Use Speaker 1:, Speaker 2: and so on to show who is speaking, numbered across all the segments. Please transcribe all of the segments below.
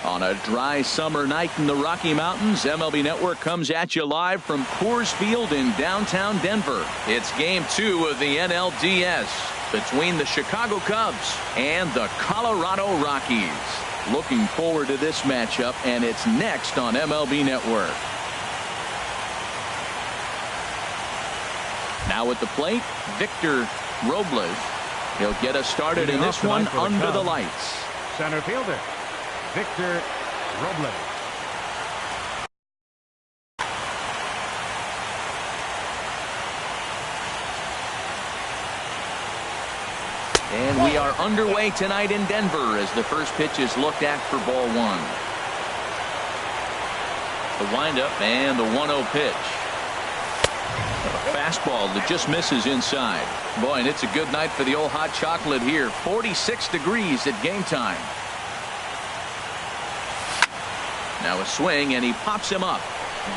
Speaker 1: On a dry summer night in the Rocky Mountains, MLB Network comes at you live from Coors Field in downtown Denver. It's Game 2 of the NLDS between the Chicago Cubs and the Colorado Rockies. Looking forward to this matchup, and it's next on MLB Network. Now at the plate, Victor Robles. He'll get us started in this one under the lights.
Speaker 2: Center fielder, Victor Robles.
Speaker 1: And we are underway tonight in Denver as the first pitch is looked at for ball one. The windup and the 1-0 pitch. A fastball that just misses inside. Boy, and it's a good night for the old hot chocolate here. 46 degrees at game time. Now a swing, and he pops him up.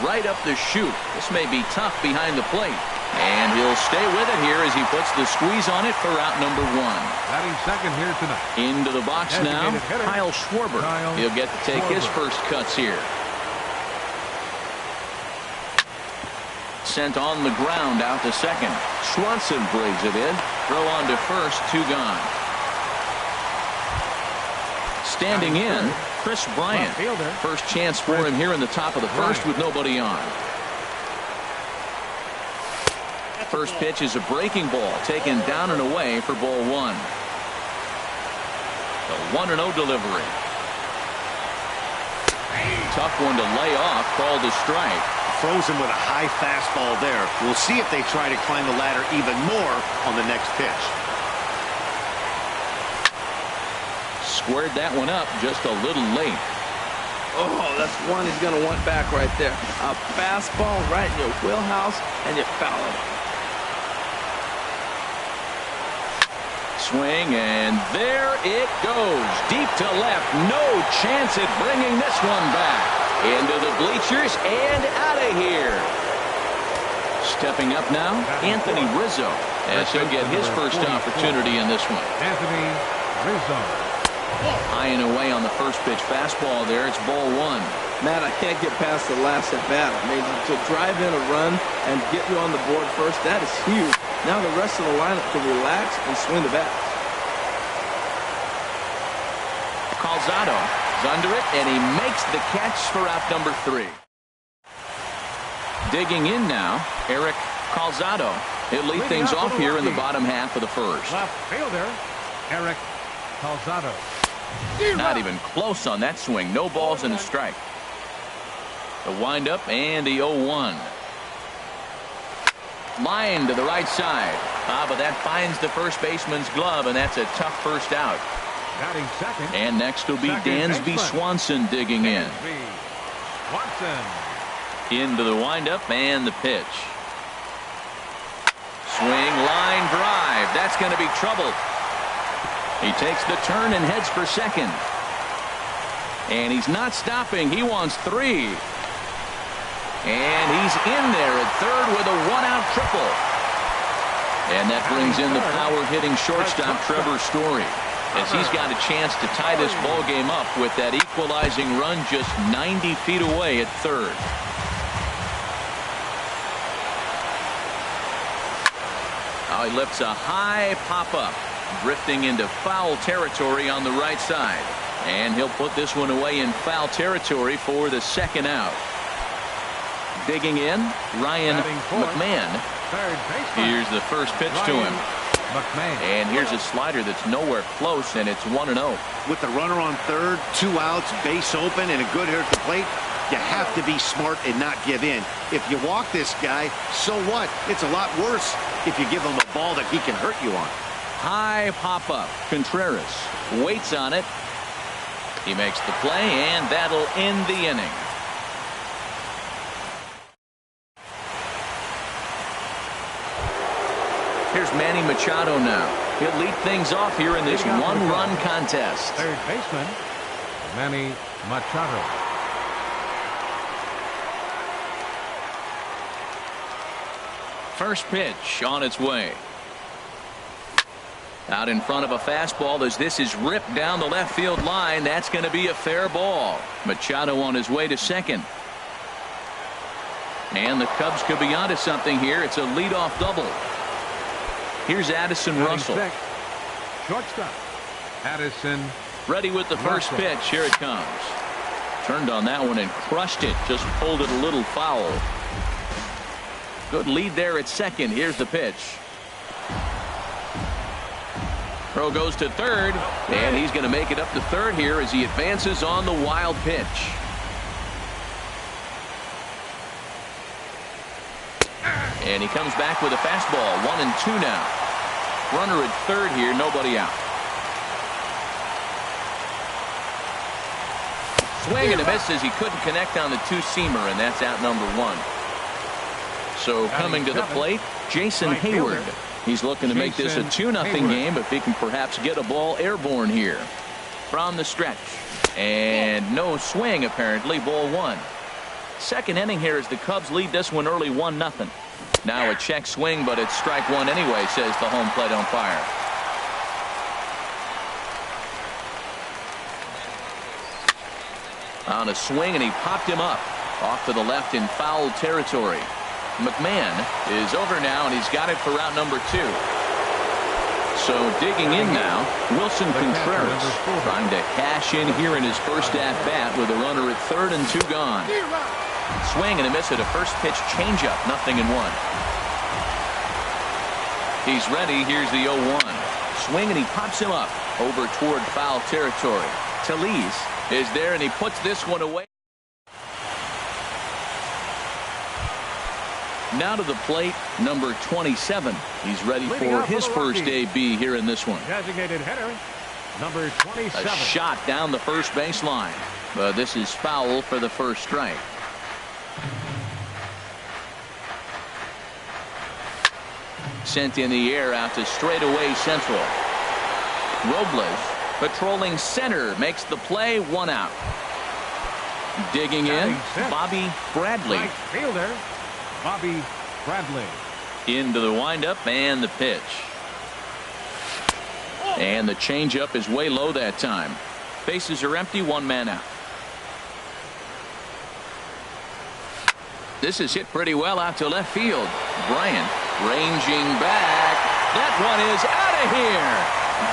Speaker 1: Right up the chute. This may be tough behind the plate. And he'll stay with it here as he puts the squeeze on it for out number one.
Speaker 2: Batting second here tonight.
Speaker 1: Into the box now, Kyle Schwarber. He'll get to take his first cuts here. Sent on the ground out to second. Swanson brings it in. Throw on to first, 2 gone. Standing in, Chris Bryant. First chance for him here in the top of the first with nobody on. First pitch is a breaking ball taken down and away for ball one. The 1-0 delivery. Tough one to lay off, called a strike.
Speaker 3: Throws him with a high fastball there. We'll see if they try to climb the ladder even more on the next pitch.
Speaker 1: Squared that one up just a little late.
Speaker 4: Oh, that's one he's going to want back right there. A fastball right in your wheelhouse, and you foul it.
Speaker 1: Swing, and there it goes. Deep to left. No chance at bringing this one back. Into the bleachers and out of here. Stepping up now, Anthony Rizzo, as he'll get his first opportunity in this one.
Speaker 2: Anthony Rizzo.
Speaker 1: High and away on the first pitch fastball there. It's ball one.
Speaker 4: Matt, I can't get past the last at bat. I mean, to drive in a run and get you on the board first, that is huge. Now the rest of the lineup can relax and swing the bat.
Speaker 1: Calzado is under it, and he makes the catch for out number 3. Digging in now, Eric Calzado. He'll lead things off here in the bottom half of the first.
Speaker 2: Left fielder, Eric Calzado.
Speaker 1: Not even close on that swing. No balls and a strike. The windup and the 0-1. Line to the right side. But that finds the first baseman's glove, and that's a tough first out.
Speaker 2: Batting second.
Speaker 1: And next will be Dansby Swanson digging in.
Speaker 2: Swanson.
Speaker 1: Into the windup and the pitch. Swing, line drive. That's going to be trouble. He takes the turn and heads for second. And he's not stopping. He wants 3. And he's in there at third with a 1-out triple. And that brings in the power-hitting shortstop Trevor Story, as he's got a chance to tie this ball game up with that equalizing run just 90 feet away at third. Now he lifts a high pop-up, drifting into foul territory on the right side. And he'll put this one away in foul territory for the second out. Digging in, Ryan McMahon. Here's the first pitch to him. And here's a slider that's nowhere close, and it's 1-0.
Speaker 3: With the runner on third, 2 outs, base open, and a good hitter at the plate, you have to be smart and not give in. If you walk this guy, so what? It's a lot worse if you give him a ball that he can hurt you on.
Speaker 1: High pop-up. Contreras waits on it. He makes the play, and that'll end the inning. Here's Manny Machado now. He'll lead things off here in this one-run contest.
Speaker 2: Third baseman, Manny Machado.
Speaker 1: First pitch on its way. Out in front of a fastball as this is ripped down the left field line. That's going to be a fair ball. Machado on his way to second. And the Cubs could be onto something here. It's a leadoff double. Here's Addison Russell.
Speaker 2: Shortstop. Addison.
Speaker 1: Ready with the first pitch. Here it comes. Turned on that one and crushed it. Just pulled it a little foul. Good lead there at second. Here's the pitch. Throw goes to third, and he's going to make it up to third here as he advances on the wild pitch. And he comes back with a fastball. 1-2 now. Runner at third here, nobody out. Swing and a miss as he couldn't connect on the two-seamer, and that's out number one. So coming to the plate, Jason Hayward. He's looking to make this a 2-0 game if he can perhaps get a ball airborne here. From the stretch. And no swing, apparently. Ball one. Second inning here as the Cubs lead this one early 1-0. Now a check swing, but it's strike one anyway, says the home plate umpire. On a swing, and he popped him up. Off to the left in foul territory. McMahon is over now, and he's got it for out number two. So digging in now, Wilson Contreras trying to cash in here in his first at-bat with a runner at third and 2 gone. Swing and a miss at a first pitch changeup, 0-1. He's ready. Here's the 0-1. Swing, and he pops him up over toward foul territory. Talese is there, and he puts this one away. Now to the plate, number 27. He's ready for his first AB here in this one.
Speaker 2: Designated hitter, number 27.
Speaker 1: A shot down the first baseline. But this is foul for the first strike. Sent in the air out to straightaway central. Robles patrolling center makes the play, 1 out. Digging in, Bobby Bradley.
Speaker 2: Right fielder, Bobby Bradley.
Speaker 1: Into the windup and the pitch. And the changeup is way low that time. Bases are empty, 1 man out. This is hit pretty well out to left field. Bryant ranging back. That one is out of here.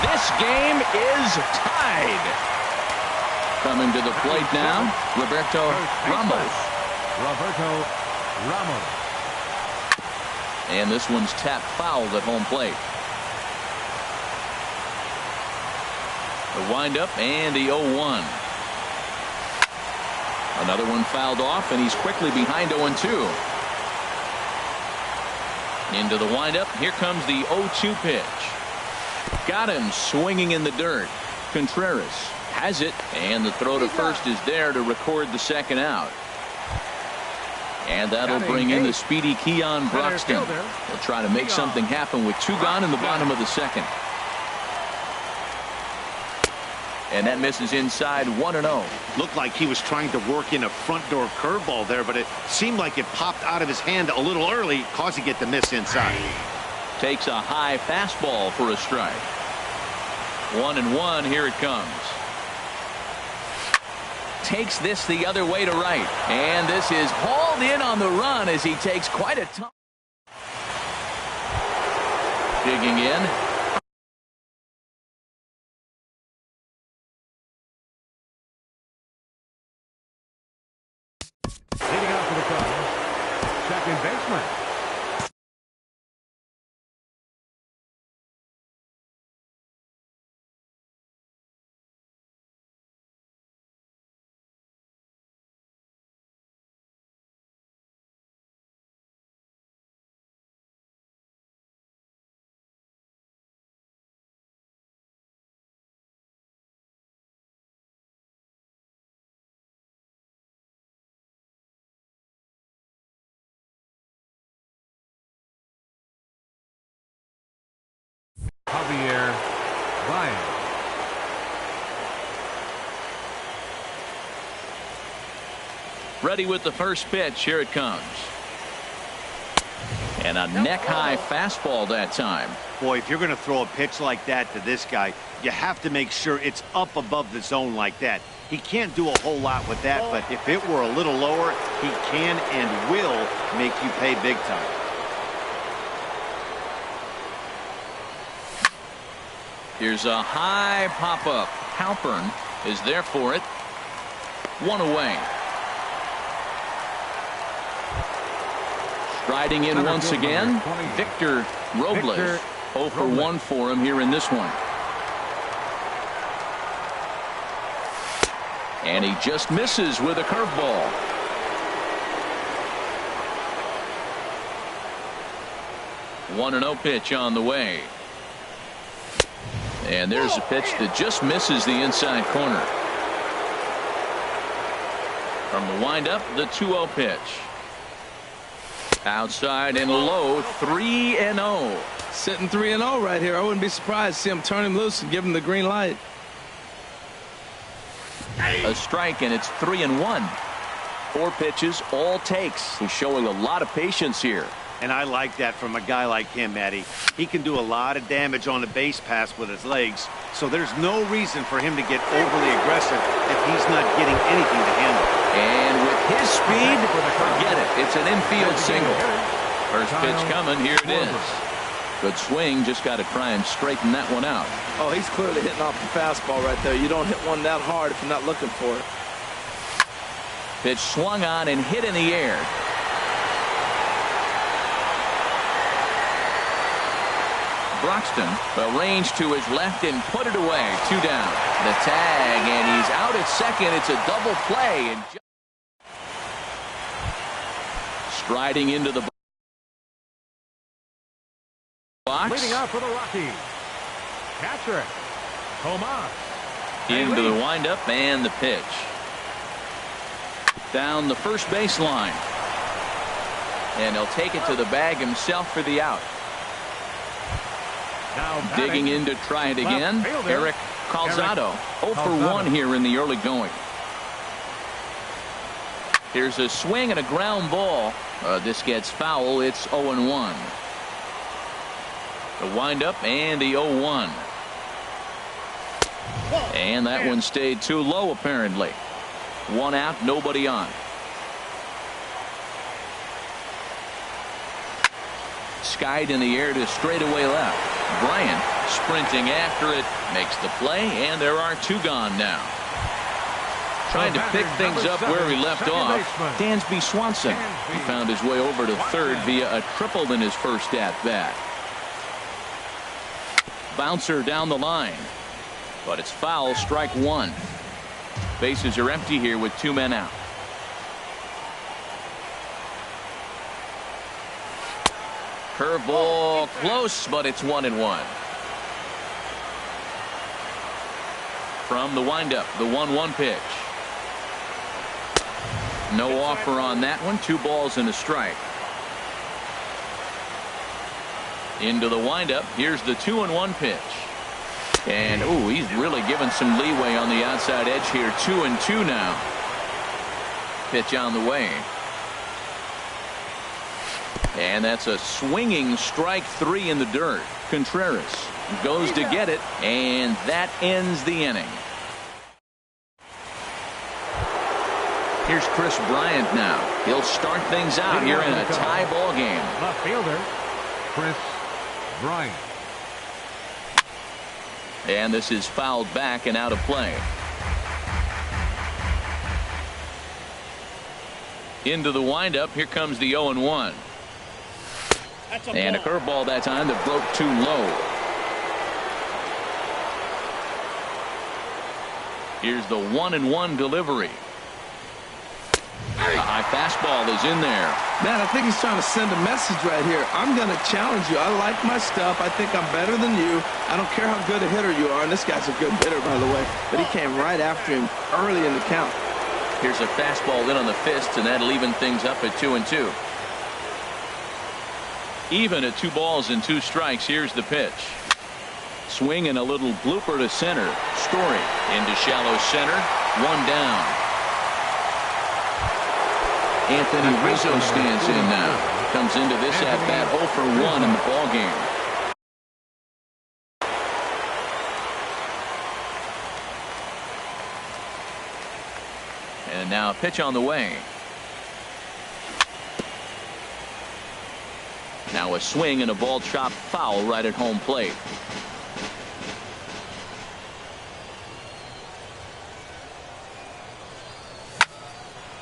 Speaker 1: This game is tied. Coming to the plate now, Roberto Ramos.
Speaker 2: Roberto Ramos.
Speaker 1: And this one's tapped foul at home plate. The windup and the 0-1. Another one fouled off, and he's quickly behind 0-2. Into the windup. Here comes the 0-2 pitch. Got him swinging in the dirt. Contreras has it, and the throw to first is there to record the second out. And that'll bring in the speedy Keon Broxton. He'll try to make something happen with 2 gone in the bottom of the second. And that misses inside, 1-0.
Speaker 3: Looked like he was trying to work in a front door curveball there, but it seemed like it popped out of his hand a little early, causing it to miss inside.
Speaker 1: Takes a high fastball for a strike. 1-1. Here it comes. Takes this the other way to right. And this is hauled in on the run as he takes quite a time. Digging in.
Speaker 2: Leading out for the Cubs, second baseman. Javier Baez.
Speaker 1: Ready with the first pitch. Here it comes. And a neck-high fastball that time.
Speaker 3: Boy, if you're going to throw a pitch like that to this guy, you have to make sure it's up above the zone like that. He can't do a whole lot with that, but if it were a little lower, he can and will make you pay big time.
Speaker 1: Here's a high pop-up. Halpern is there for it. One away. Striding in once again, Victor Robles. 0 for 1 for him here in this one. And he just misses with a curveball. One and 0 pitch on the way. And there's a pitch that just misses the inside corner. From the windup, the 2-0 pitch. Outside and low, 3-0.
Speaker 4: Sitting 3-0 right here. I wouldn't be surprised to see him turn him loose and give him the green light.
Speaker 1: A strike, and it's 3-1. 4 pitches, all takes. He's showing a lot of patience here.
Speaker 3: And I like that from a guy like him, Matty. He can do a lot of damage on the base pass with his legs, so there's no reason for him to get overly aggressive if he's not getting anything to handle.
Speaker 1: And with his speed, forget it. It's an infield single. First pitch coming. Here it is. Good swing. Just got to try and straighten that one out.
Speaker 4: Oh, he's clearly hitting off the fastball right there. You don't hit one that hard if you're not looking for it.
Speaker 1: Pitch swung on and hit in the air. Broxton arranged to his left and put it away. 2 down. The tag, and he's out at second. It's a double play. And striding into the box.
Speaker 2: Leading out for the Rockies, catcher Tomas.
Speaker 1: Into the windup and the pitch. Down the first baseline. And he'll take it to the bag himself for the out.
Speaker 2: Now
Speaker 1: Digging in to try it again, Eric Calzado. 0 for 1 here in the early going. Here's a swing and a ground ball. This gets foul. It's 0-1. The windup and the 0-1. And that one stayed too low, apparently. 1 out, nobody on. Skied in the air to straightaway left. Bryant sprinting after it, makes the play, and there are 2 gone now. Trying to pick things up where he left off, Dansby Swanson. He found his way over to third via a triple in his first at-bat. Bouncer down the line, but it's foul, strike 1. Bases are empty here with 2 men out. Curveball close, but it's 1-1. From the windup, the 1-1 pitch. No offer on that one. 2 balls and a strike. Into the windup. Here's the 2-1 pitch. And ooh, he's really given some leeway on the outside edge here. 2-2 now. Pitch on the way. And that's a swinging strike 3 in the dirt. Contreras goes to get it, and that ends the inning. Here's Chris Bryant now. He'll start things out here in a tie ball game.
Speaker 2: Left fielder Chris Bryant.
Speaker 1: And this is fouled back and out of play. Into the windup. Here comes the 0-1. And a curveball that time that broke too low. Here's the 1-1 delivery. A high fastball is in there.
Speaker 4: Man, I think he's trying to send a message right here. I'm going to challenge you. I like my stuff. I think I'm better than you. I don't care how good a hitter you are. And this guy's a good hitter, by the way. But he came right after him early in the count.
Speaker 1: Here's a fastball in on the fist, and that'll even things up at 2-2. Even at 2 balls and 2 strikes. Here's the pitch. Swing and a little blooper to center. Story into shallow center. 1 down. Anthony Rizzo stands in now. Comes into this at bat 0 for 1 in the ball game. And now a pitch on the way. Now a swing and a ball chopped foul right at home plate.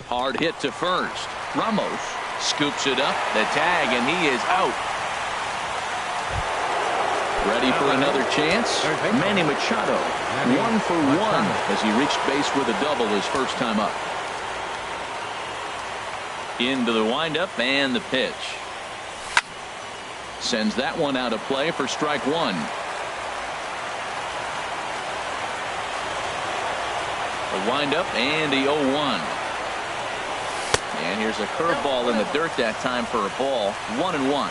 Speaker 1: Hard hit to first. Ramos scoops it up, the tag, and he is out. Ready for another chance? Manny Machado, 1 for 1 as he reached base with a double his first time up. Into the windup and the pitch. Sends that one out of play for strike one. The windup and the 0-1. And here's a curveball in the dirt that time for a ball. 1-1.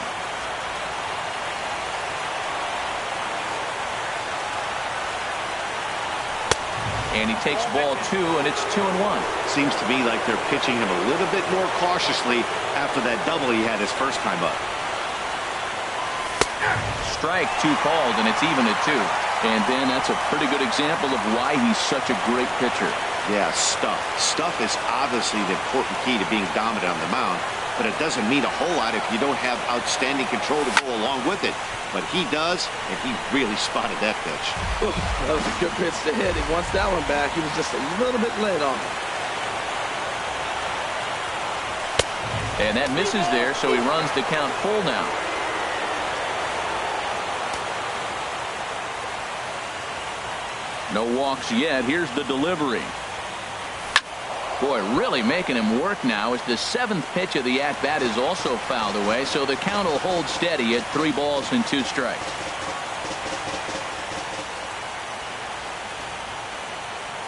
Speaker 1: And he takes ball 2, and it's 2-1.
Speaker 3: Seems to me like they're pitching him a little bit more cautiously after that double he had his first time up.
Speaker 1: Strike 2 called, and it's even at 2. And Ben, that's a pretty good example of why he's such a great pitcher.
Speaker 3: Yeah, stuff. Stuff is obviously the important key to being dominant on the mound, but it doesn't mean a whole lot if you don't have outstanding control to go along with it. But he does, and he really spotted that pitch.
Speaker 4: Ooh, that was a good pitch to hit. He wants that one back. He was just a little bit late on it.
Speaker 1: And that misses there, so he runs the count full now. No walks yet. Here's the delivery. Boy, really making him work now as the 7th pitch of the at-bat is also fouled away, so the count will hold steady at 3 balls and 2 strikes.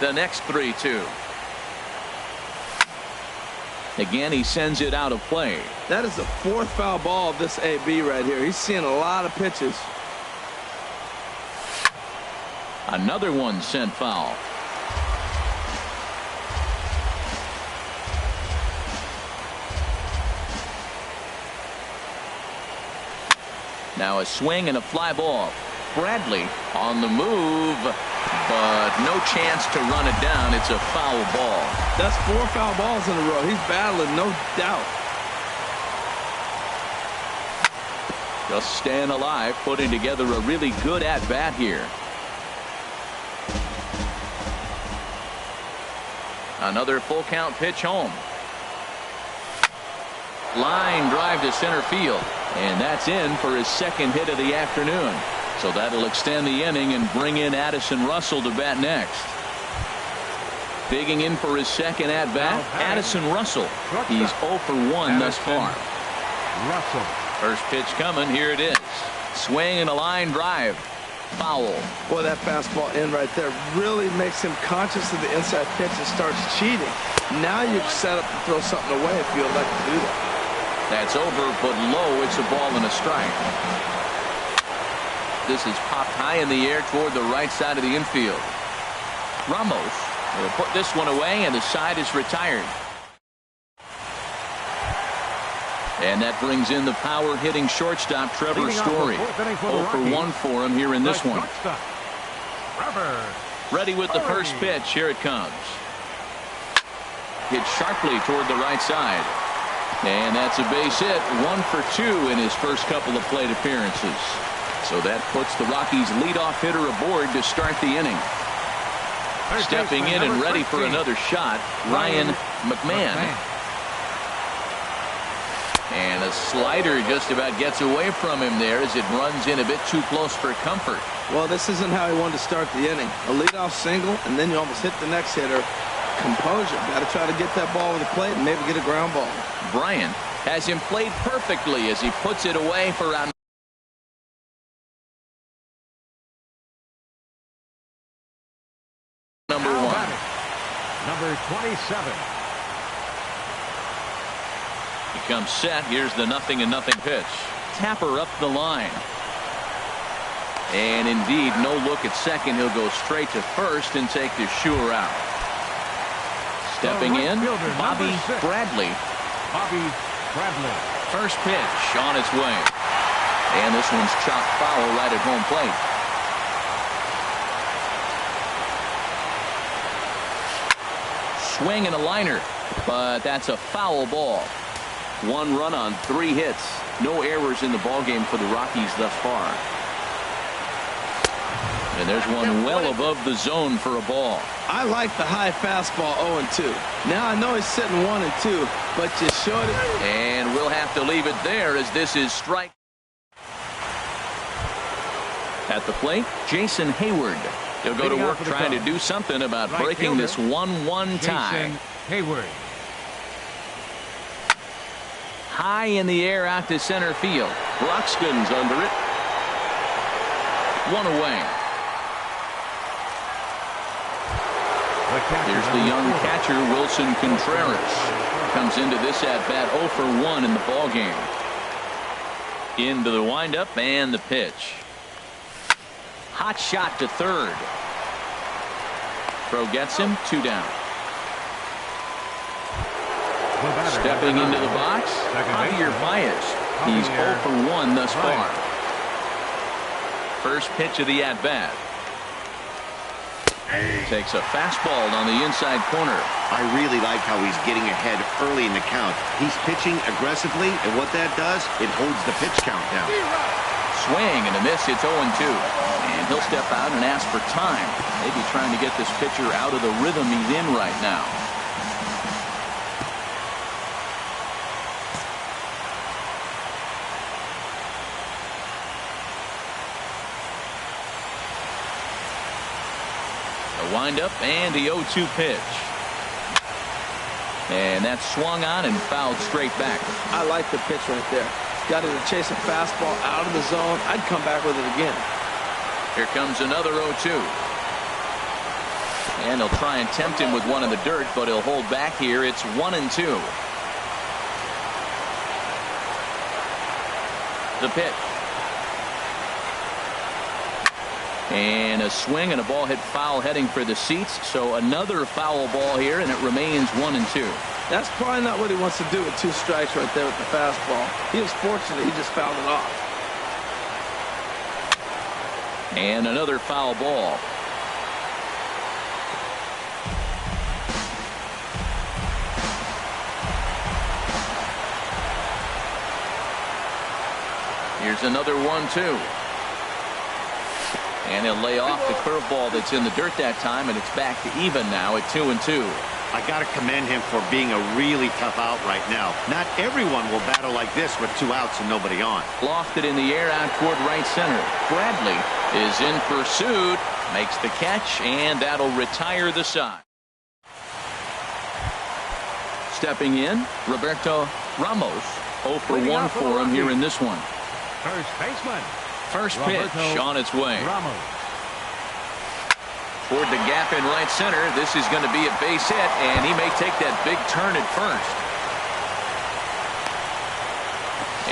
Speaker 1: The next 3-2. Again, he sends it out of play.
Speaker 4: That is the 4th foul ball of this AB right here. He's seeing a lot of pitches.
Speaker 1: Another one sent foul. Now a swing and a fly ball. Bradley on the move, but no chance to run it down. It's a foul ball.
Speaker 4: That's 4 foul balls in a row. He's battling, no doubt.
Speaker 1: Just staying alive, putting together a really good at-bat here. Another full count pitch home. Line drive to center field. And that's in for his 2nd hit of the afternoon. So that'll extend the inning and bring in Addison Russell to bat next. Digging in for his 2nd at-bat, Addison Russell. He's 0 for 1 thus far.
Speaker 2: Russell.
Speaker 1: First pitch coming. Here it is. Swing and a line drive. Foul.
Speaker 4: Boy, that fastball in right there really makes him conscious of the inside pitch and starts cheating. Now you've set up to throw something away if you would like to do that.
Speaker 1: That's over, but low. It's a ball and a strike. This is popped high in the air toward the right side of the infield. Ramos will put this one away, and the side is retired. And that brings in the power-hitting shortstop, Trevor Story. 0 for 1 for him here in this one. Ready with the first pitch. Here it comes. Hit sharply toward the right side. And that's a base hit. 1 for 2 in his first couple of plate appearances. So that puts the Rockies' leadoff hitter aboard to start the inning. Stepping in and ready for another shot, Ryan McMahon. And a slider just about gets away from him there as it runs in a bit too close for comfort.
Speaker 4: Well, this isn't how he wanted to start the inning. A leadoff single, and then you almost hit the next hitter. Composure. Got to try to get that ball with the plate and maybe get a ground ball.
Speaker 1: Bryant has him played perfectly as he puts it away for round number 1.
Speaker 2: Number 27.
Speaker 1: He comes set. Here's the 0-0 pitch. Tapper up the line. And indeed, no look at second. He'll go straight to first and take the sure out. Stepping in, Bobby Bradley.
Speaker 2: Bobby Bradley.
Speaker 1: First pitch on its way. And this one's chopped foul right at home plate. swing and a liner, but that's a foul ball. 1 run on 3 hits. No errors in the ballgame for the Rockies thus far. And there's one well above the zone for a ball.
Speaker 4: I like the high fastball 0-2. Now I know he's sitting 1-2, but you short it.
Speaker 1: And we'll have to leave it there as this is strike. At the plate, Jason Hayward. He'll go to work trying to do something about breaking this 1-1 tie.
Speaker 2: Jason Hayward.
Speaker 1: High in the air out to center field. Broxton's under it. 1 away. Here's the young catcher, Wilson Contreras. Comes into this at-bat 0 for 1 in the ballgame. Into the windup and the pitch. Hot shot to third. Throw gets him, 2 down. Stepping into the box, Javier Baez. He's 0 for 1 thus far. First pitch of the at-bat. Takes a fastball on the inside corner.
Speaker 3: I really like how he's getting ahead early in the count. He's pitching aggressively, and what that does, it holds the pitch count down.
Speaker 1: Swing and a miss. It's 0-2. And he'll step out and ask for time. Maybe trying to get this pitcher out of the rhythm he's in right now. Windup and the 0-2 pitch. And that's swung on and fouled straight back.
Speaker 4: I like the pitch right there. Got it to chase a fastball out of the zone. I'd come back with it again.
Speaker 1: Here comes another 0-2. And he'll try and tempt him with one in the dirt, but he'll hold back here. It's 1-2. The pitch. And a swing and a ball hit foul heading for the seats. So another foul ball here, and it remains 1-2.
Speaker 4: That's probably not what he wants to do with 2 strikes right there with the fastball. He was fortunate he just fouled it off.
Speaker 1: And another foul ball. Here's another 1-2. And he'll lay off the curveball that's in the dirt that time, and it's back to even now at 2-2.
Speaker 3: I got to commend him for being a really tough out right now. Not everyone will battle like this with 2 outs and nobody on.
Speaker 1: Lofted in the air out toward right center. Bradley is in pursuit, makes the catch, and that'll retire the side. Stepping in, Roberto Ramos. 0 for 1 for him here in this one.
Speaker 2: First baseman.
Speaker 1: First pitch on its way.
Speaker 2: Ramos.
Speaker 1: Toward the gap in right center. This is going to be a base hit, and he may take that big turn at first.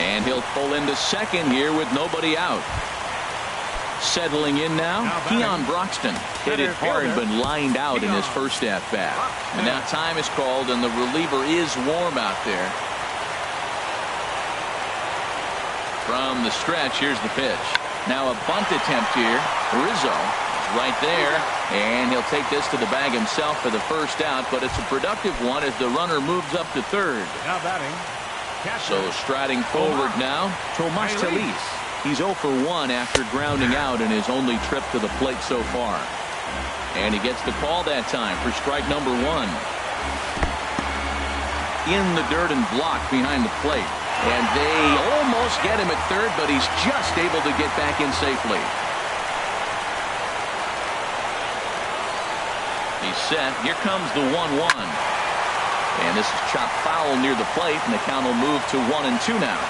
Speaker 1: And he'll pull into second here with nobody out. Settling in now, Keon Broxton. Hit it hard, but lined out in his first at-bat. And now time is called, and the reliever is warm out there. From the stretch, here's the pitch. Now a bunt attempt here. Rizzo is right there, and he'll take this to the bag himself for the first out, but it's a productive one as the runner moves up to third.
Speaker 2: Now batting.
Speaker 1: So striding forward now, Tomas Telis. He's 0 for 1 after grounding out in his only trip to the plate so far. And he gets the call that time for strike number 1. In the dirt and blocked behind the plate. And they almost get him at third, but he's just able to get back in safely. He's set. Here comes the 1-1. And this is chopped foul near the plate, and the count will move to 1-2 now.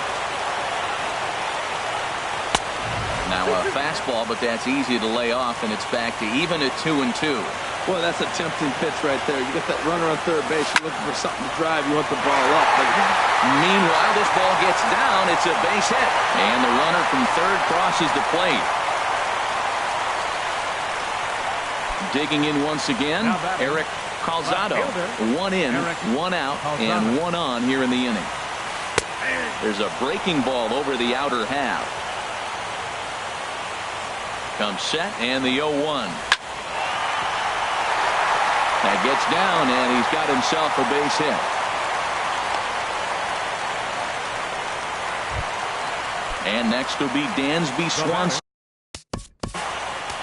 Speaker 1: Now a fastball, but that's easy to lay off, and it's back to even at 2-2.
Speaker 4: Boy, that's a tempting pitch right there. You get that runner on third base. You're looking for something to drive. You want the ball up.
Speaker 1: Meanwhile, this ball gets down. It's a base hit. And the runner from third crosses the plate. Digging in once again, Eric Calzado. 1 in, 1 out, and 1 on here in the inning. There's a breaking ball over the outer half. Comes set, and the 0-1. That gets down, and he's got himself a base hit. And next will be Dansby Swanson.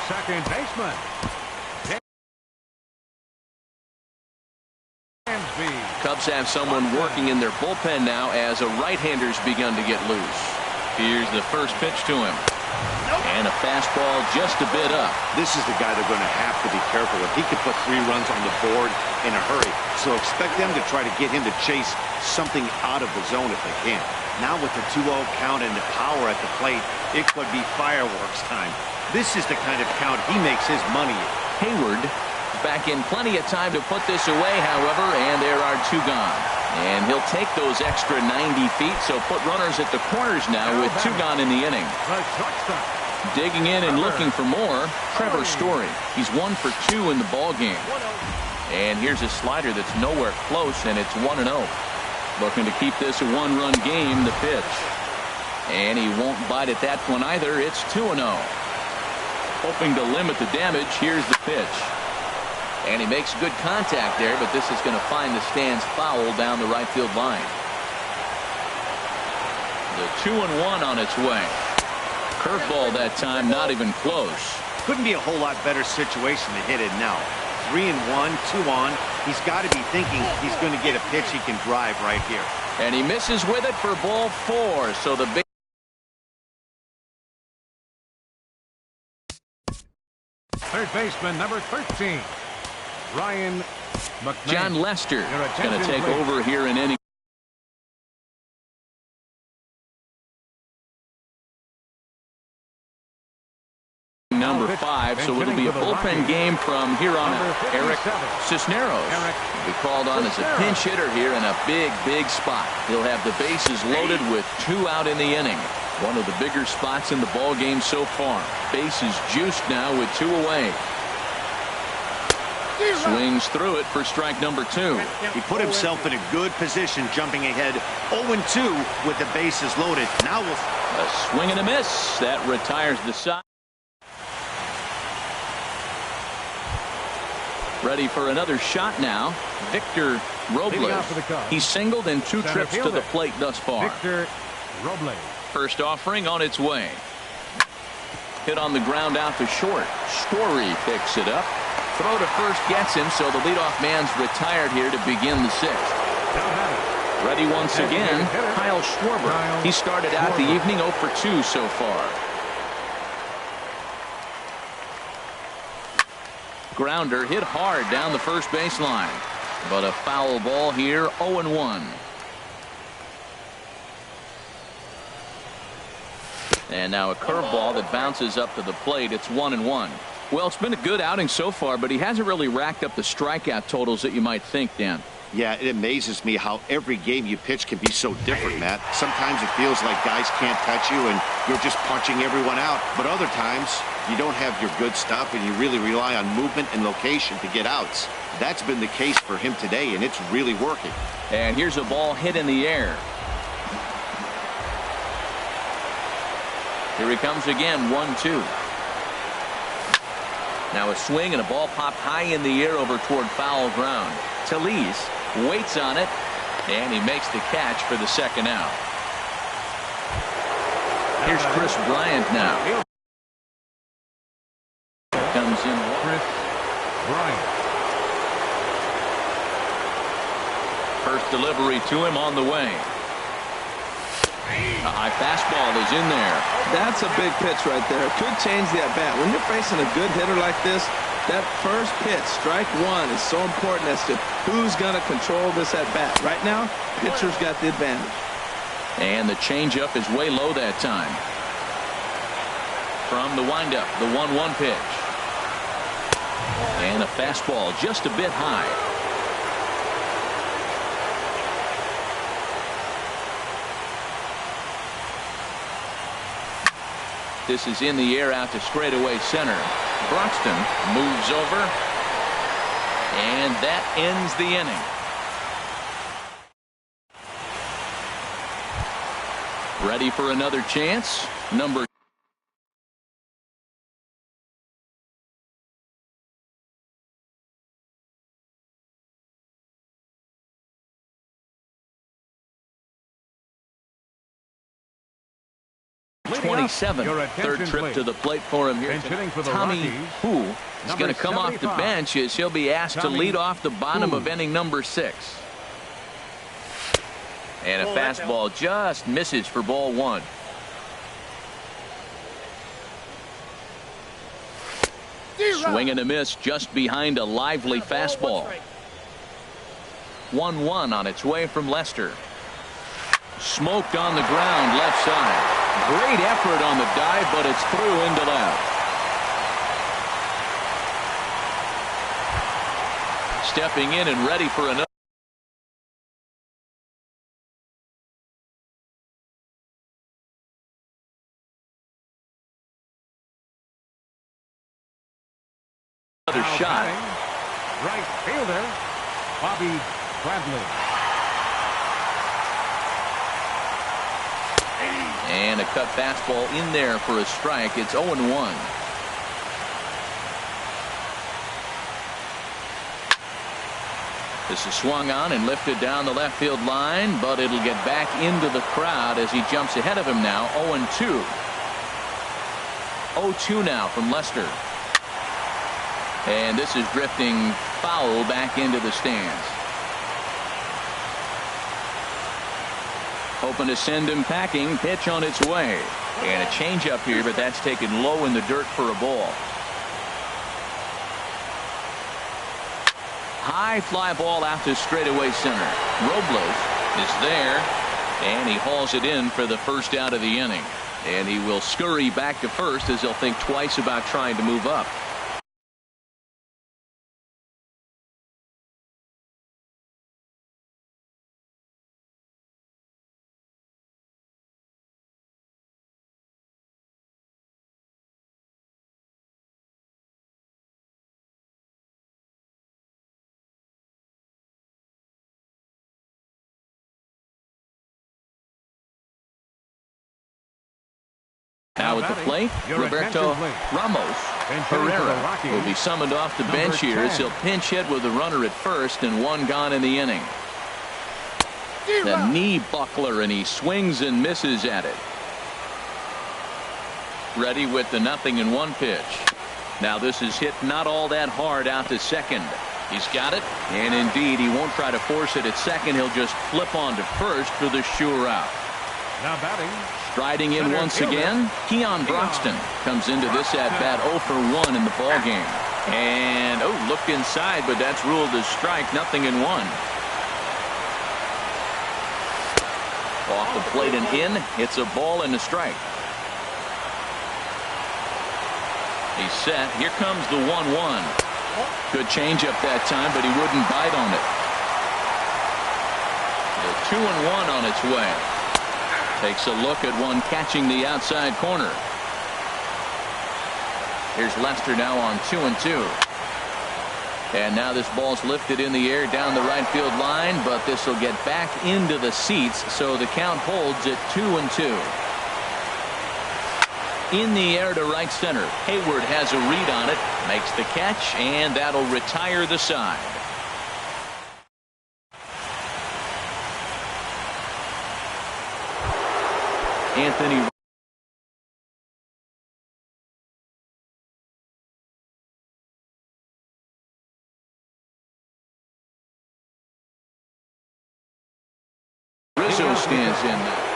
Speaker 2: Second baseman.
Speaker 1: Cubs have someone working in their bullpen now as a right-hander's begun to get loose. Here's the first pitch to him. And a fastball just a bit up.
Speaker 3: This is the guy they're going to have to be careful with. He could put 3 runs on the board in a hurry. So expect them to try to get him to chase something out of the zone if they can. Now with the 2-0 count and the power at the plate, it could be fireworks time. This is the kind of count he makes his money in.
Speaker 1: Hayward back in plenty of time to put this away, however, and there are 2 gone. And he'll take those extra 90 feet, so put runners at the corners now with 2 gone in the inning. Digging in and looking for more, Trevor Story. He's 1 for 2 in the ball game. And here's a slider that's nowhere close, and it's 1-0. Looking to keep this a 1-run game, the pitch. And he won't bite at that one either. It's 2-0. Hoping to limit the damage, here's the pitch. And he makes good contact there, but this is going to find the stands foul down the right field line. The 2-1 on its way. Curveball that time, not even close.
Speaker 3: Couldn't be a whole lot better situation to hit it now. 3-1, 2 on. He's got to be thinking he's going to get a pitch he can drive right here.
Speaker 1: And he misses with it for ball 4. So the big
Speaker 2: third baseman, number 13, Ryan McMahon.
Speaker 1: John Lester going to take over here in inning. Number 5, so it'll be a bullpen game from here on out. Eric Cisneros will be called on as a pinch hitter here in a big spot. He'll have the bases loaded with 2 out in the inning. One of the bigger spots in the ball game so far. Bases juiced now with 2 away. Swings through it for strike number 2.
Speaker 3: He put himself in a good position jumping ahead 0-2 with the bases loaded. Now
Speaker 1: a swing and a miss. That retires the side. Ready for another shot now. Victor Robles. He's singled in 2 trips to the plate thus far.
Speaker 2: Victor Robles.
Speaker 1: First offering on its way. Hit on the ground out to short. Story picks it up. Throw to first gets him, so the leadoff man's retired here to begin the 6th. Ready once again, Kyle Schwarber. He started out the evening 0 for 2 so far. Grounder hit hard down the first baseline, but a foul ball here, 0-1. And now a curveball that bounces up to the plate. It's 1-1. Well, it's been a good outing so far, but he hasn't really racked up the strikeout totals that you might think, Dan.
Speaker 3: Yeah, it amazes me how every game you pitch can be so different, Matt. Sometimes it feels like guys can't touch you and you're just punching everyone out. But other times, you don't have your good stuff and you really rely on movement and location to get outs. That's been the case for him today, and it's really working.
Speaker 1: And here's a ball hit in the air. Here he comes again, 1-2. Now a swing and a ball popped high in the air over toward foul ground. Talese waits on it, and he makes the catch for the 2nd out. Here's Chris Bryant now. Comes in.
Speaker 2: Chris Bryant.
Speaker 1: First delivery to him on the way. A high fastball is in there.
Speaker 4: That's a big pitch right there. Could change the at-bat. When you're facing a good hitter like this, that first pitch, strike 1, is so important as to who's going to control this at-bat. Right now, pitcher's got the advantage.
Speaker 1: And the changeup is way low that time. From the windup, the 1-1 pitch. And a fastball just a bit high. This is in the air out to straightaway center. Broxton moves over, and that ends the inning. Ready for another chance? Number 27th.
Speaker 2: Your
Speaker 1: Third
Speaker 2: attention,
Speaker 1: trip
Speaker 2: please.
Speaker 1: to the plate for him here.
Speaker 2: Bench hitting for the
Speaker 1: Tommy
Speaker 2: Rockies,
Speaker 1: Who is
Speaker 2: number
Speaker 1: going to come off the
Speaker 2: 75.
Speaker 1: bench as he'll be asked to
Speaker 2: Tommy
Speaker 1: lead off the bottom
Speaker 2: Who.
Speaker 1: of inning number 6. And a fastball just misses for ball 1. Swing and a miss just behind a lively fastball. 1-1 on its way from Lester. Smoked on the ground left side. Great effort on the dive, but it's through into left. Stepping in and ready for another.
Speaker 2: Now
Speaker 1: Shot.
Speaker 2: batting, right fielder, Bobby Bradley.
Speaker 1: And a cut fastball in there for a strike. It's 0-1. This is swung on and lifted down the left field line, but it'll get back into the crowd as he jumps ahead of him now. 0-2. 0-2 now from Lester. And this is drifting foul back into the stands. Hoping to send him packing. Pitch on its way. And a changeup here, but that's taken low in the dirt for a ball. High fly ball out to straightaway center. Robles is there, and he hauls it in for the first out of the inning. And he will scurry back to first as he'll think twice about trying to move up. Now at the plate, Roberto Ramos Herrera will be summoned off the bench here as he'll pinch hit with a runner at first and one gone in the inning. The knee buckler, and he swings and misses at it. Ready with the 0-1 pitch. Now this is hit not all that hard out to second. He's got it, and indeed he won't try to force it at second. He'll just flip on to first for the sure out.
Speaker 2: Now batting,
Speaker 1: striding in once again, Keon Broxton comes into this at bat 0 for 1 in the ball game. And looked inside, but that's ruled as strike. 0-1. Off the plate and in. It's a ball and a strike. He's set. Here comes the 1-1. Good changeup that time, but he wouldn't bite on it. The 2-1 on its way. Takes a look at one catching the outside corner. Here's Lester now on 2-2. And now this ball's lifted in the air down the right field line, but this will get back into the seats, so the count holds at 2-2. In the air to right center. Hayward has a read on it, makes the catch, and that'll retire the side. Anthony Rizzo stands in now.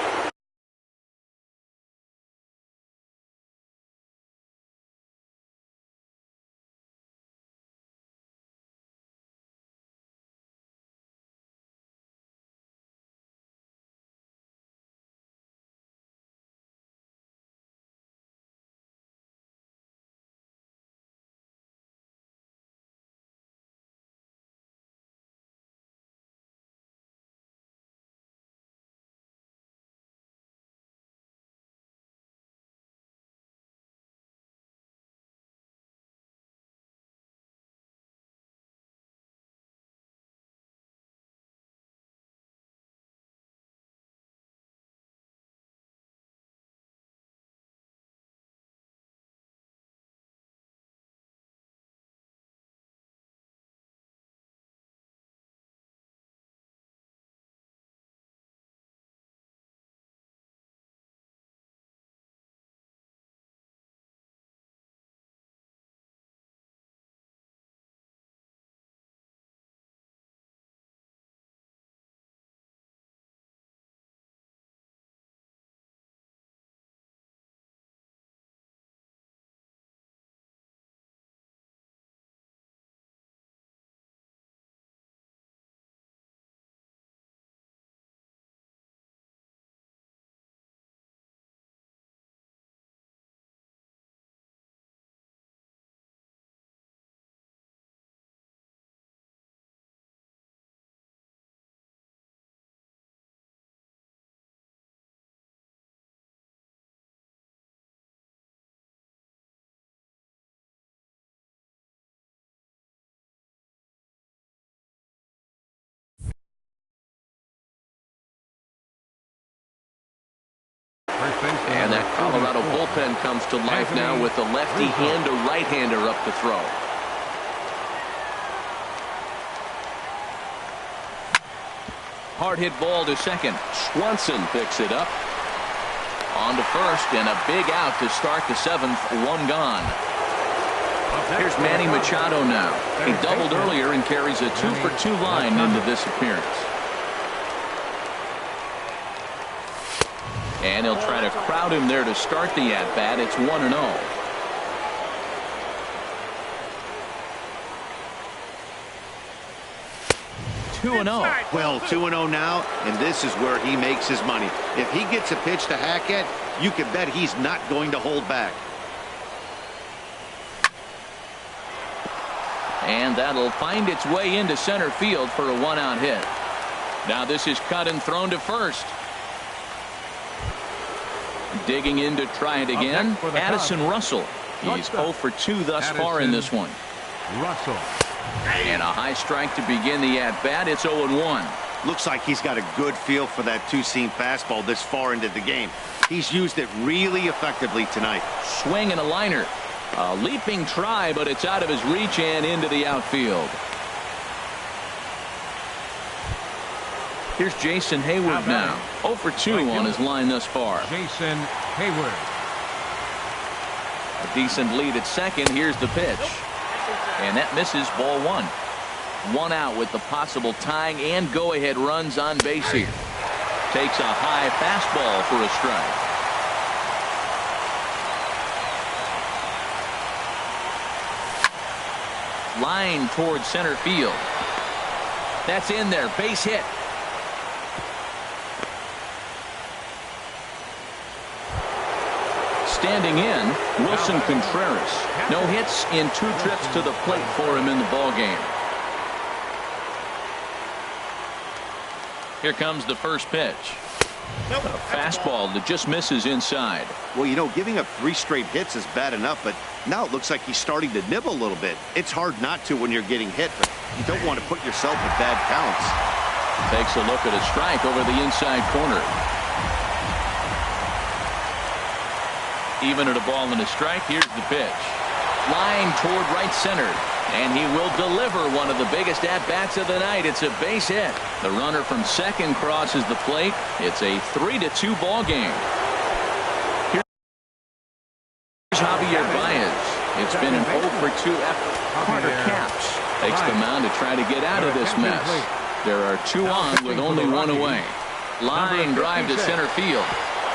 Speaker 1: bullpen comes to life now with the lefty-hander, right-hander up to throw. Hard hit ball to second. Swanson picks it up. On to first, and a big out to start the seventh. One gone. Here's Manny Machado now. He doubled earlier and carries a 2-for-2 line into this appearance. And he'll try to crowd him there to start the at-bat. It's 1-0.
Speaker 3: Well, 2-0 now, and this is where he makes his money. If he gets a pitch to hack at, you can bet he's not going to hold back.
Speaker 1: And that'll find its way into center field for a one-out hit. Now this is cut and thrown to first. Digging in to try it again, Addison Russell. He's 0 for 2 thus far in this one.
Speaker 2: Russell.
Speaker 1: And a high strike to begin the at-bat. It's 0-1.
Speaker 3: Looks like he's got a good feel for that two-seam fastball this far into the game. He's used it really effectively tonight.
Speaker 1: Swing and a liner. A leaping try, but it's out of his reach and into the outfield. Here's Jason Hayward now. 0 for 2 on his line thus far.
Speaker 2: Jason Hayward.
Speaker 1: A decent lead at second. Here's the pitch. And that misses, ball one. One out with the possible tying and go-ahead runs on base here. Takes a high fastball for a strike. Line towards center field. That's in there. Base hit. Standing in, Wilson Contreras. No hits in 2 trips to the plate for him in the ballgame. Here comes the first pitch. A fastball that just misses inside.
Speaker 3: Well, you know, giving up 3 straight hits is bad enough, but now it looks like he's starting to nibble a little bit. It's hard not to when you're getting hit, but you don't want to put yourself in bad counts.
Speaker 1: Takes a look at a strike over the inside corner. Even at a ball and a strike, here's the pitch. Line toward right center, and he will deliver one of the biggest at-bats of the night. It's a base hit. The runner from second crosses the plate. It's a 3-2 ball game. Here's Javier Baez. It's been an 0 for 2 effort. Carter Capps takes the mound to try to get out of this mess. There are 2 on with only 1 away. Line drive to center field.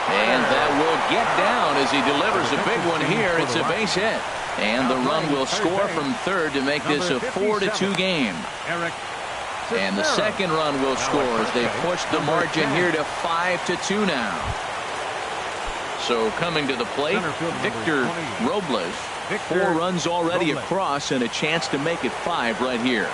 Speaker 1: And that will get down as he delivers a big one here. It's a base hit. And the run will score from third to make this a 4-2 game. And the second run will score as they push the margin here to 5-2 now. So coming to the plate, Victor Robles. 4 runs already across and a chance to make it 5 right here.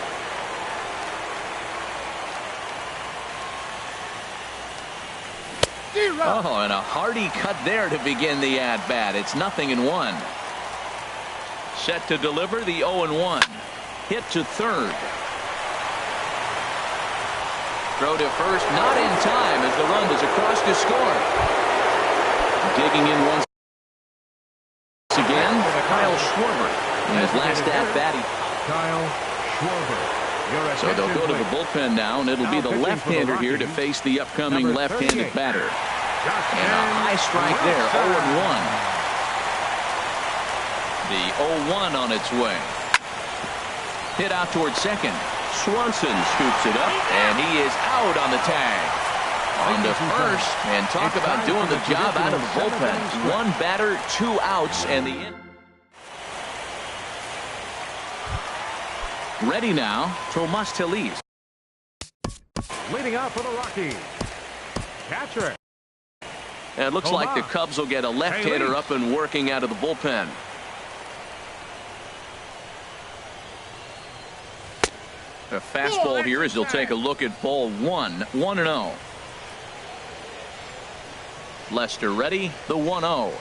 Speaker 1: Oh, and a hearty cut there to begin the at-bat. It's 0-1. Set to deliver the 0-1. Hit to third. Throw to first, not in time as the run was across to score. Digging in once again, Kyle Schwarber. In his last at-bat,
Speaker 2: Kyle Schwarber.
Speaker 1: So they'll go to the bullpen now, and it'll be the left-hander here to face the upcoming left-handed batter. And a high strike there, 0-1. The 0-1 on its way. Hit out towards second. Swanson scoops it up, and he is out on the tag. On to first, and talk about doing the job out of the bullpen. 1 batter, 2 outs, and the in. Ready now, Tomas Tellez.
Speaker 2: Leading out for the Rockies. Catcher.
Speaker 1: And it looks like the Cubs will get a left-hander up and working out of the bullpen. A fastball here as he'll take a look at ball 1. 1-0. Lester ready. The 1-0.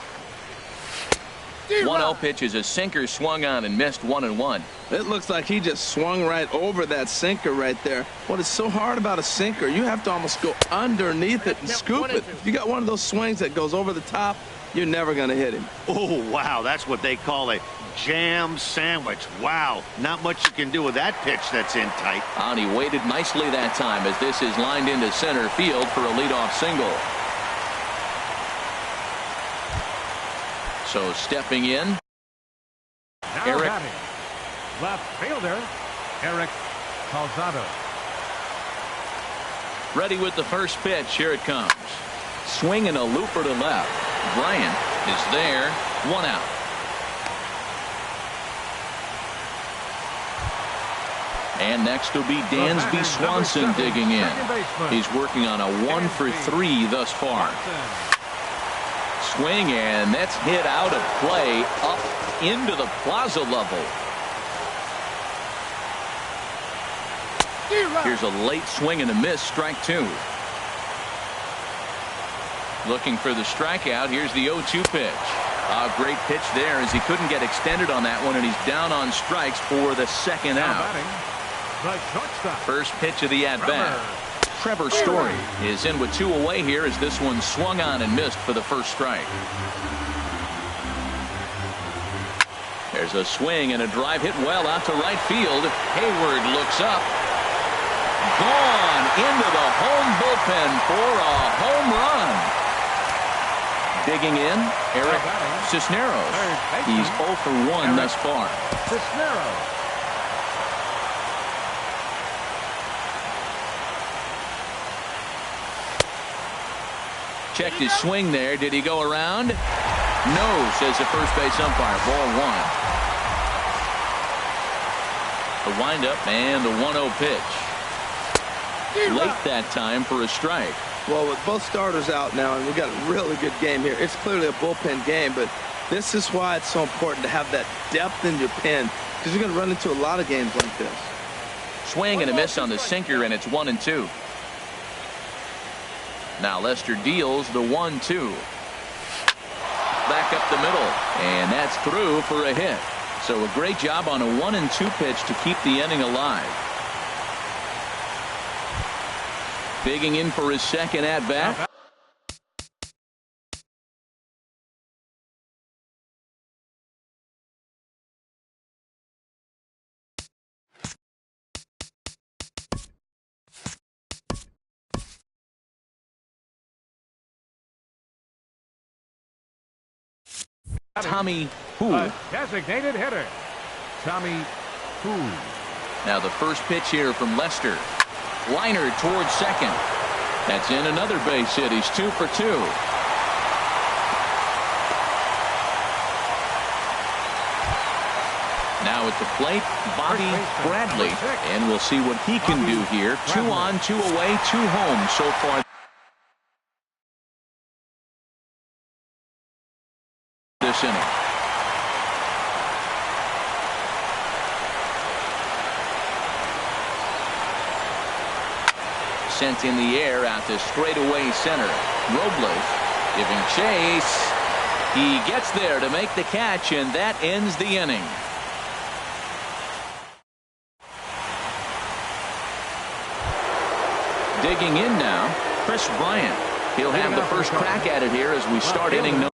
Speaker 1: 1-0 pitch is a sinker swung on and missed. 1-1.
Speaker 4: It looks like he just swung right over that sinker right there. What is so hard about a sinker, you have to almost go underneath it and scoop it. If you got one of those swings that goes over the top, You're never going to hit him.
Speaker 3: Oh, wow, that's what they call a jam sandwich. Wow, not much you can do with that pitch that's in tight.
Speaker 1: And he waited nicely that time as this is lined into center field for a leadoff single. So stepping in,
Speaker 2: Now
Speaker 1: Eric.
Speaker 2: batting, left fielder, Eric Calzado.
Speaker 1: Ready with the first pitch. Here it comes. Swinging a looper to left. Bryant is there. 1 out. And next will be Dansby Swanson digging in. He's working on a 1 for 3 thus far. Swing, and that's hit out of play up into the plaza level. Here's a late swing and a miss. Strike 2. Looking for the strikeout. Here's the 0-2 pitch. A great pitch there as he couldn't get extended on that one, and he's down on strikes for the second out. First pitch of the at-bat. Trevor Story is in with 2 away here as this one swung on and missed for the first strike. There's a swing and a drive hit well out to right field. Hayward looks up. Gone into the home bullpen for a home run. Digging in, Eric Cisneros. He's 0 for 1 thus far.
Speaker 2: Cisneros.
Speaker 1: Checked his swing there. Did he go around? No, says the first base umpire. Ball 1. The windup and the 1-0 pitch. Late that time for a strike.
Speaker 4: Well, with both starters out now, and we've got a really good game here. It's clearly a bullpen game, but this is why it's so important to have that depth in your pen, because you're going to run into a lot of games like this.
Speaker 1: Swing and a miss on the sinker, and it's 1-2. Now Lester deals the 1-2. Back up the middle, and that's through for a hit. So a great job on a 1-2 pitch to keep the inning alive. Digging in for his second at-bat. Tommy Hu.
Speaker 2: Designated hitter, Tommy Hu.
Speaker 1: Now the first pitch here from Lester. Liner towards second. That's in another base hit. He's 2 for 2. Now at the plate, Bobby Bradley. And we'll see what he can do here. 2 on, 2 away, 2 home so far this inning. Sent in the air out to straightaway center. Robles giving chase. He gets there to make the catch, and that ends the inning. Digging in now, Chris Bryant. He'll have the first crack at it here as we start inning number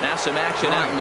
Speaker 1: now some action out in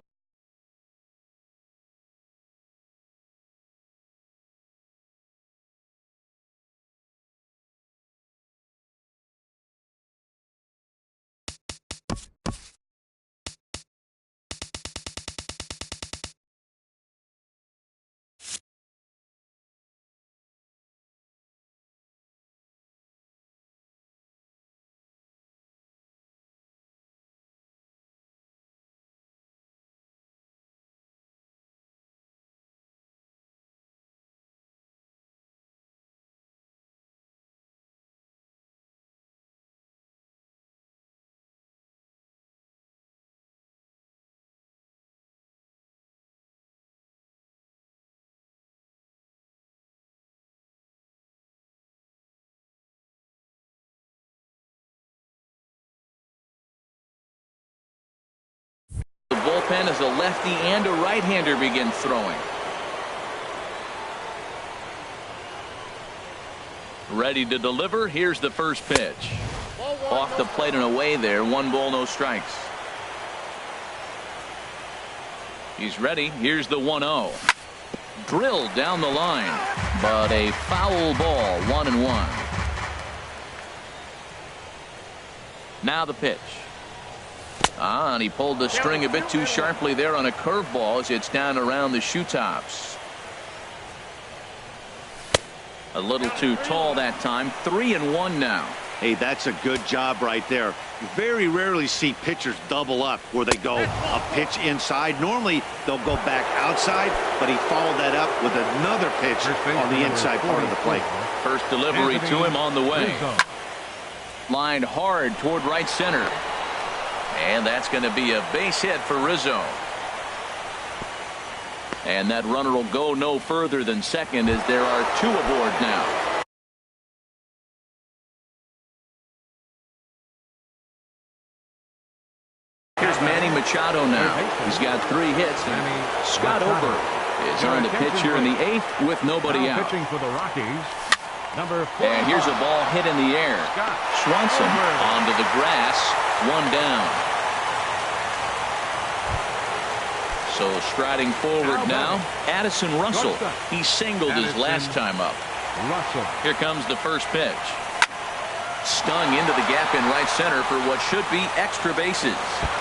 Speaker 1: bullpen as a lefty and a right-hander begin throwing. Ready to deliver. Here's the first pitch. Off the plate and away there. 1 ball, no strikes. He's ready. Here's the 1-0. Drilled down the line, but a foul ball. 1-1. Now the pitch. And he pulled the string a bit too sharply there on a curveball as it's down around the shoe tops. A little too tall that time. 3-1 now.
Speaker 3: Hey, that's a good job right there. You very rarely see pitchers double up where they go a pitch inside. Normally they'll go back outside, but he followed that up with another pitch on the inside part of the plate.
Speaker 1: First delivery to him on the way. Lined hard toward right center. And that's going to be a base hit for Rizzo. And that runner will go no further than second as there are 2 aboard now. Here's Manny Machado now. He's got 3 hits. And Scott Over is on the pitch here in the 8th with nobody out.
Speaker 2: Pitching for the Rockies.
Speaker 1: And here's a ball hit in the air. Swanson onto the grass. 1 down. So striding forward now, Addison Russell. He singled his last time up. Here comes the first pitch. Stung into the gap in right center for what should be extra bases.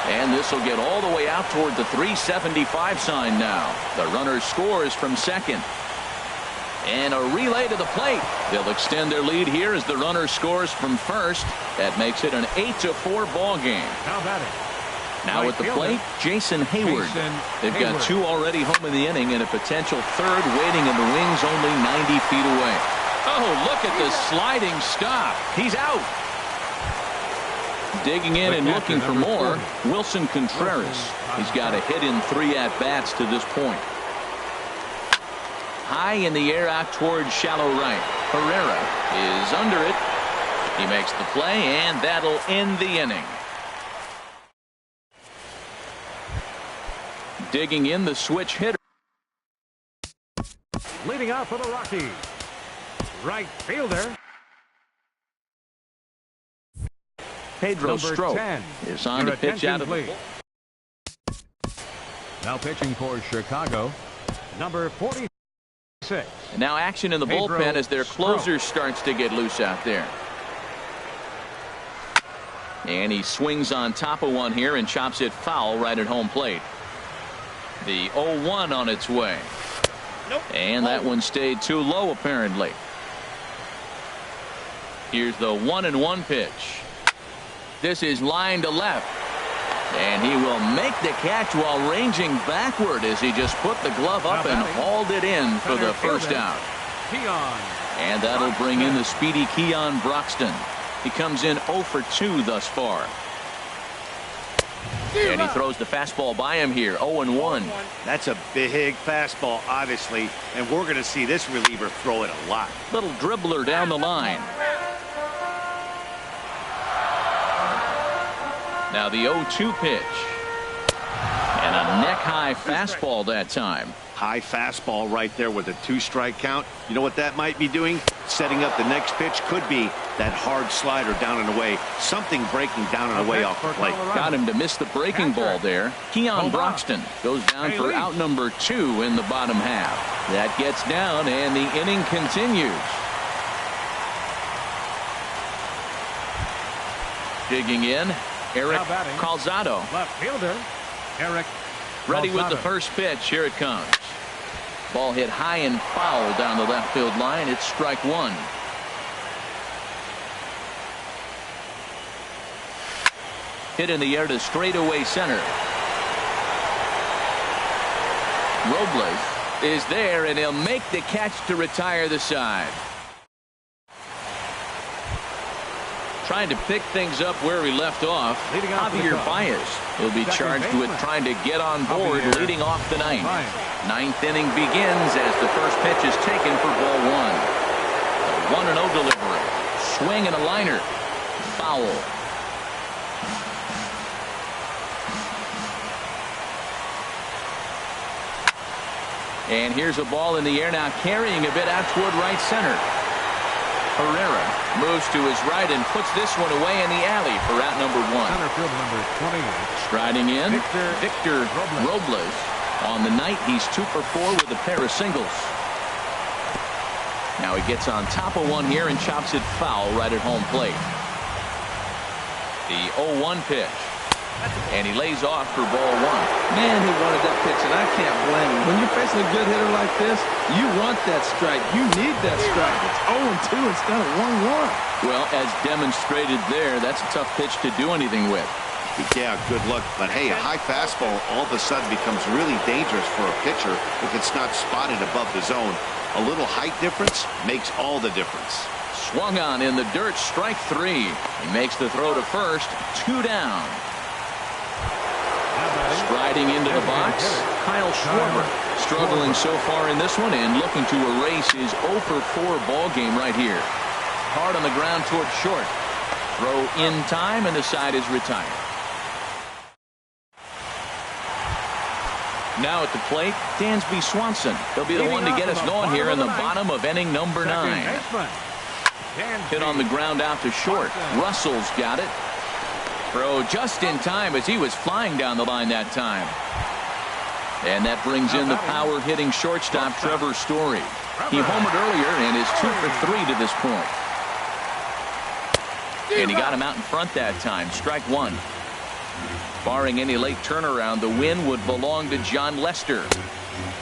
Speaker 1: And this will get all the way out toward the 375 sign now. The runner scores from second. And a relay to the plate. They'll extend their lead here as the runner scores from first. That makes it an 8-4 ball game. Now at the plate, Jason Hayward. They've got 2 already home in the inning and a potential 3rd waiting in the wings only 90 feet away. Oh, look at the sliding stop. He's out. Digging in and looking for more, Wilson Contreras. He's got a hit in 3 at-bats to this point. High in the air out towards shallow right. Herrera is under it. He makes the play, and that'll end the inning. Digging in the switch hitter.
Speaker 2: Leading out for the Rockies. Right fielder.
Speaker 1: Pedro Strop is on to pitch out of the ball.
Speaker 2: Now pitching for Chicago. Number 46.
Speaker 1: And now action in the bullpen as their closer starts to get loose out there. And he swings on top of one here and chops it foul right at home plate. The 0-1 on its way. And that one stayed too low apparently. Here's the 1-1 pitch. This is line to left. And he will make the catch while ranging backward as he just put the glove up and hauled it in for the first out. And that'll bring in the speedy Keon Broxton. He comes in 0 for 2 thus far. And he throws the fastball by him here. 0-1.
Speaker 3: That's a big fastball, obviously, and we're going to see this reliever throw it a lot.
Speaker 1: Little dribbler down the line. Now the 0-2 pitch. And a neck-high fastball that time.
Speaker 3: High fastball right there with a 2-strike count. You know what that might be doing? Setting up the next pitch. Could be that hard slider down and away. Something breaking down and away off the plate.
Speaker 1: Got him to miss the breaking ball there. Keon Broxton goes down for out number 2 in the bottom half. That gets down and the inning continues. Digging in, Eric Calzado.
Speaker 2: Left fielder, Eric.
Speaker 1: Ready with the first pitch. Here it comes. Ball hit high and foul down the left field line. It's strike 1. Hit in the air to straightaway center. Robles is there, and he'll make the catch to retire the side. Trying to pick things up where he left off. Javier Baez will be charged with trying to get on board leading off the ninth. Ninth inning begins as the first pitch is taken for ball 1. A 1-0 delivery. Swing and a liner. Foul. And here's a ball in the air now, carrying a bit out toward right center. Herrera moves to his right and puts this one away in the alley for out number 1.
Speaker 2: Center field number 28.
Speaker 1: Striding in,
Speaker 2: Victor
Speaker 1: Robles. On the night, he's 2 for 4 with a pair of singles. Now he gets on top of one here and chops it foul right at home plate. The 0-1 pitch. And he lays off for ball 1.
Speaker 4: Man, he wanted that pitch, and I can't blame him. When you're facing a good hitter like this, you want that strike. You need that strike. It's 0-2 instead of 1-1.
Speaker 1: Well, as demonstrated there, that's a tough pitch to do anything with.
Speaker 3: Yeah, good luck. But, hey, a high fastball all of a sudden becomes really dangerous for a pitcher if it's not spotted above the zone. A little height difference makes all the difference.
Speaker 1: Swung on in the dirt, strike 3. He makes the throw to first, 2 down. Striding into the box, Kyle Schwarber, struggling so far in this one and looking to erase his 0 for 4 ball game right here. Hard on the ground toward short. Throw in time, and the side is retired. Now at the plate, Dansby Swanson. He'll be the one to get us going here in the bottom of inning number 9. Hit on the ground out to short. Russell's got it. Throw just in time as he was flying down the line that time. And that brings in the power-hitting shortstop Trevor Story. He homered earlier and is 2 for 3 to this point. And he got him out in front that time. Strike 1. Barring any late turnaround, the win would belong to John Lester.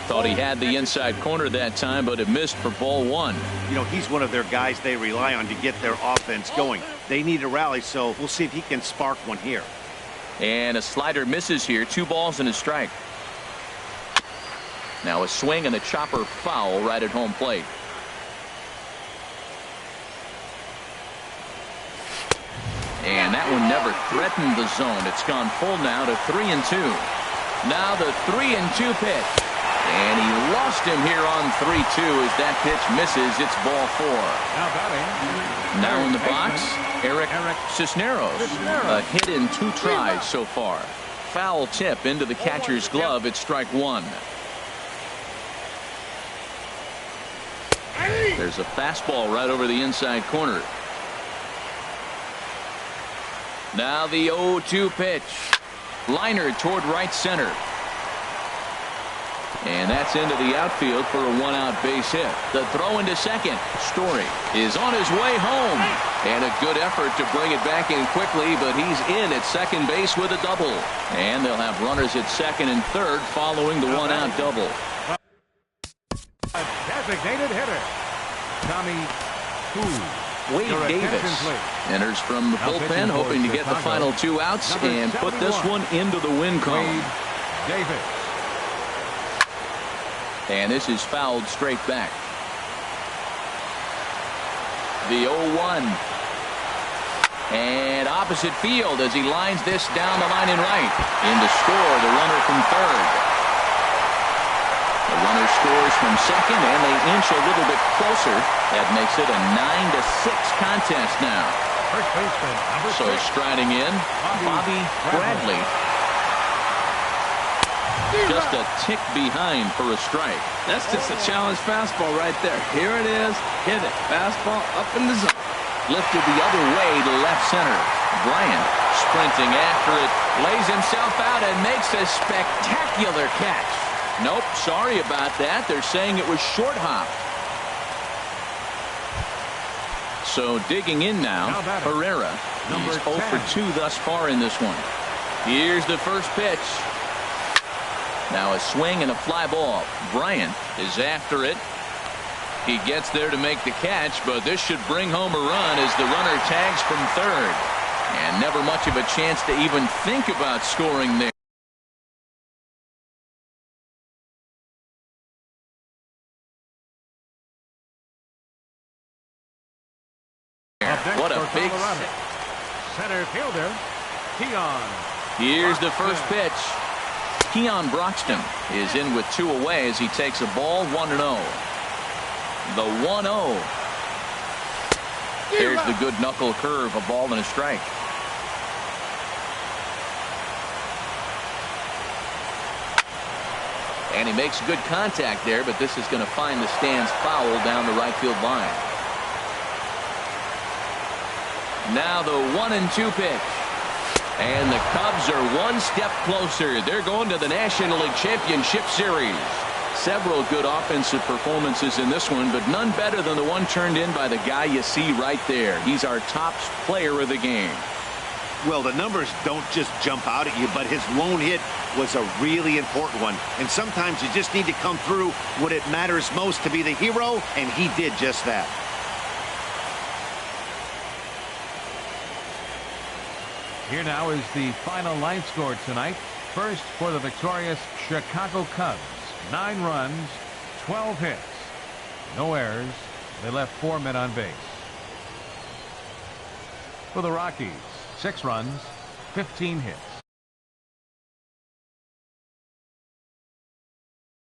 Speaker 1: Thought he had the inside corner that time, but it missed for ball 1.
Speaker 3: You know, he's one of their guys they rely on to get their offense going. They need a rally, so we'll see if he can spark one here.
Speaker 1: And a slider misses here. 2 balls and a strike. Now a swing and a chopper foul right at home plate. And that one never threatened the zone. It's gone full now to 3-2. Now the 3-2 pitch. And he lost him here on 3-2 as that pitch misses. It's ball 4. Now in the box, Eric Cisneros. A hit in 2 tries so far. Foul tip into the catcher's glove. It's strike 1. There's a fastball right over the inside corner. Now the 0-2 pitch. Liner toward right center. And that's into the outfield for a 1-out base hit. The throw into second. Story is on his way home. And a good effort to bring it back in quickly, but he's in at second base with a double. And they'll have runners at second and third following the 1-out double.
Speaker 2: A designated hitter, Tommy Who.
Speaker 1: Wade Davis enters from the bullpen, hoping to get the final 2 outs and put this one into the win column.
Speaker 2: Wade Davis.
Speaker 1: And this is fouled straight back. The 0-1. And opposite field as he lines this down the line and right. In to score the runner from third. The runner scores from second, and they inch a little bit closer. That makes it a 9-6 contest now.
Speaker 2: First baseman, number 6.
Speaker 1: So striding in, Bobby Bradley. Just a tick behind for a strike.
Speaker 4: That's just a challenge fastball right there. Here it is. Hit it. Fastball up in the zone.
Speaker 1: Lifted the other way to left center. Bryant sprinting after it. Lays himself out and makes a spectacular catch. Nope, sorry about that. They're saying it was short hop. So digging in now, Herrera. He's 0 for 2 thus far in this one. Here's the first pitch. Now a swing and a fly ball. Bryant is after it. He gets there to make the catch, but this should bring home a run as the runner tags from third. And never much of a chance to even think about scoring there. What a big
Speaker 2: center fielder, Keon.
Speaker 1: Here's the first pitch. Keon Broxton is in with 2 away as he takes a ball 1-0. The 1-0. There's the good knuckle curve, a ball and a strike. And he makes good contact there, but this is going to find the stands foul down the right field line. Now the 1-2 pitch. And the Cubs are one step closer. They're going to the National League Championship Series. Several good offensive performances in this one, but none better than the one turned in by the guy you see right there. He's our top player of the game.
Speaker 3: Well, the numbers don't just jump out at you, but his lone hit was a really important one. And sometimes you just need to come through when it matters most to be the hero, and he did just that.
Speaker 2: Here now is the final line score tonight. First for the victorious Chicago Cubs. 9 runs, 12 hits, no errors. They left 4 men on base. For the Rockies, 6 runs, 15 hits.